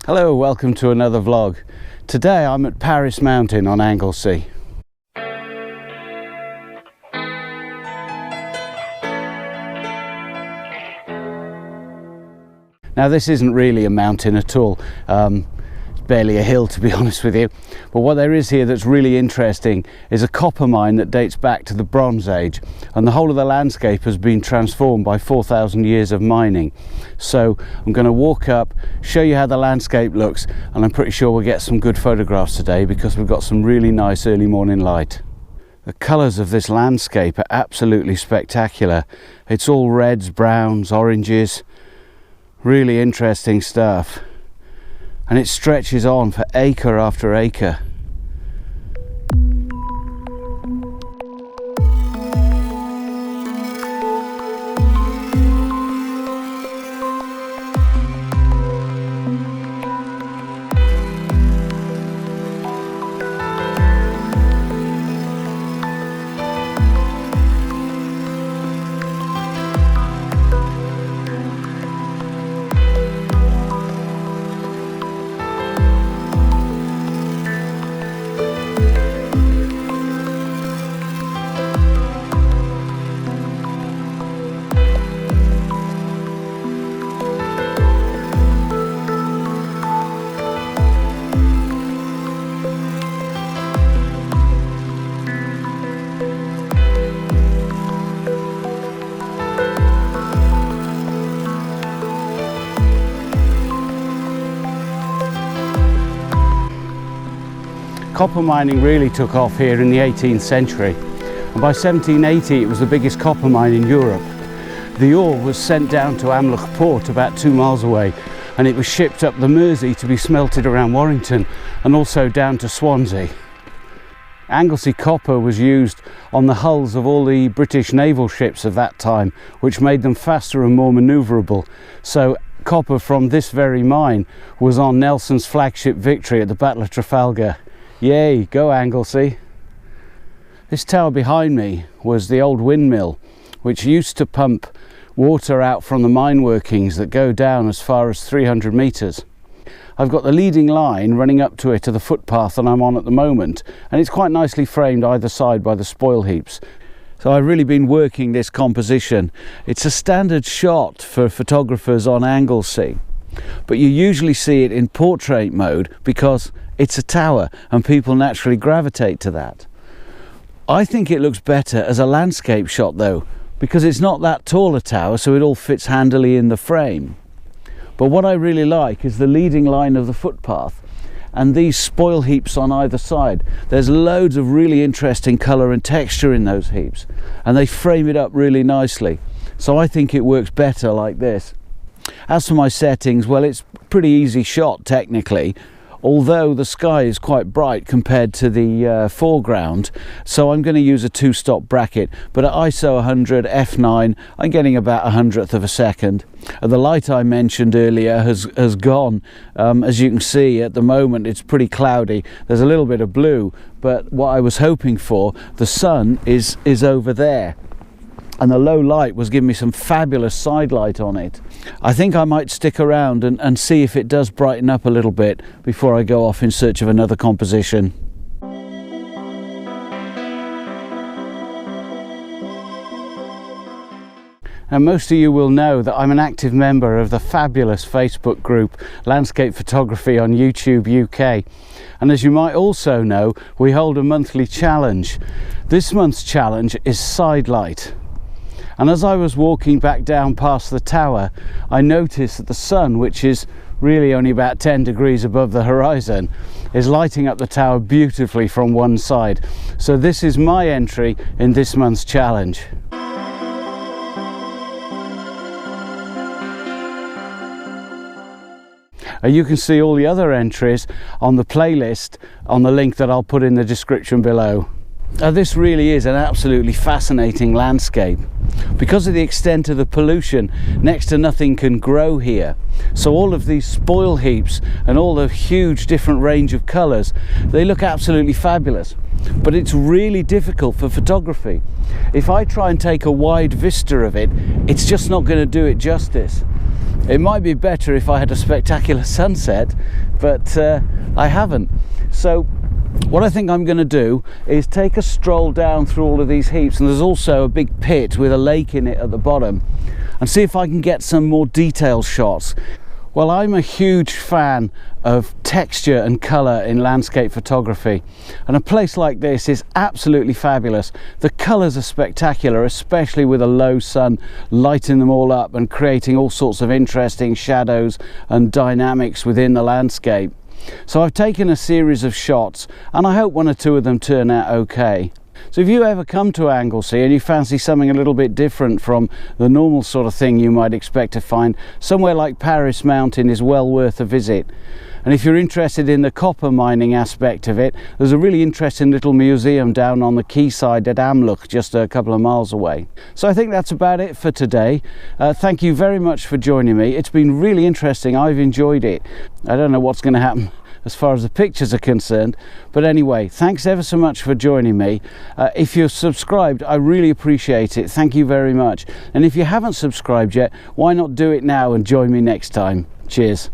Hello, welcome to another vlog. Today I'm at Parys Mountain on Anglesey. Now this isn't really a mountain at all, it's barely a hill to be honest with you, but what there is here that's really interesting is a copper mine that dates back to the Bronze Age, and the whole of the landscape has been transformed by 4,000 years of mining. So I'm going to walk up, show you how the landscape looks, and I'm pretty sure we'll get some good photographs today because we've got some really nice early morning light. The colours of this landscape are absolutely spectacular. It's all reds, browns, oranges. Really interesting stuff, and it stretches on for acre after acre. Copper mining really took off here in the 18th century, and by 1780 it was the biggest copper mine in Europe. The ore was sent down to Amlwch port about 2 miles away, and it was shipped up the Mersey to be smelted around Warrington and also down to Swansea. Anglesey copper was used on the hulls of all the British naval ships of that time, which made them faster and more manoeuvrable. So copper from this very mine was on Nelson's flagship Victory at the Battle of Trafalgar. Yay, go Anglesey! This tower behind me was the old windmill, which used to pump water out from the mine workings that go down as far as 300 metres. I've got the leading line running up to it to the footpath that I'm on at the moment, and it's quite nicely framed either side by the spoil heaps. So I've really been working this composition. It's a standard shot for photographers on Anglesey, but you usually see it in portrait mode because it's a tower and people naturally gravitate to that. I think it looks better as a landscape shot though, because it's not that tall a tower, so it all fits handily in the frame. But what I really like is the leading line of the footpath and these spoil heaps on either side. There's loads of really interesting colour and texture in those heaps, and they frame it up really nicely. So I think it works better like this. As for my settings, well, it's a pretty easy shot technically, although the sky is quite bright compared to the foreground, so I'm going to use a 2-stop bracket, but at ISO 100 f9 I'm getting about 100th of a second. The light I mentioned earlier has gone. As you can see at the moment it's pretty cloudy. There's a little bit of blue, but what I was hoping for, the sun is over there, and the low light was giving me some fabulous side light on it. I think I might stick around and see if it does brighten up a little bit before I go off in search of another composition. Now most of you will know that I'm an active member of the fabulous Facebook group Landscape Photography on YouTube UK, and as you might also know, we hold a monthly challenge. This month's challenge is side light. And as I was walking back down past the tower, I noticed that the sun, which is really only about 10 degrees above the horizon, is lighting up the tower beautifully from one side. So this is my entry in this month's challenge. You can see all the other entries on the playlist on the link that I'll put in the description below. This really is an absolutely fascinating landscape. Because of the extent of the pollution, next to nothing can grow here. So all of these spoil heaps and all the huge different range of colours, they look absolutely fabulous. But it's really difficult for photography. If I try and take a wide vista of it, it's just not going to do it justice. It might be better if I had a spectacular sunset, but I haven't. So what I think I'm going to do is take a stroll down through all of these heaps, and there's also a big pit with a lake in it at the bottom, and see if I can get some more detailed shots. Well, I'm a huge fan of texture and colour in landscape photography, and a place like this is absolutely fabulous. The colours are spectacular, especially with a low sun lighting them all up and creating all sorts of interesting shadows and dynamics within the landscape. So I've taken a series of shots, and I hope one or two of them turn out okay. So if you ever come to Anglesey and you fancy something a little bit different from the normal sort of thing you might expect to find, somewhere like Parys Mountain is well worth a visit. And if you're interested in the copper mining aspect of it, there's a really interesting little museum down on the quayside at Amlwch, just a couple of miles away. So I think that's about it for today. Thank you very much for joining me. It's been really interesting. I've enjoyed it. I don't know what's going to happen as far as the pictures are concerned, but anyway, thanks ever so much for joining me. If you're subscribed, I really appreciate it. Thank you very much. And if you haven't subscribed yet, why not do it now and join me next time? Cheers.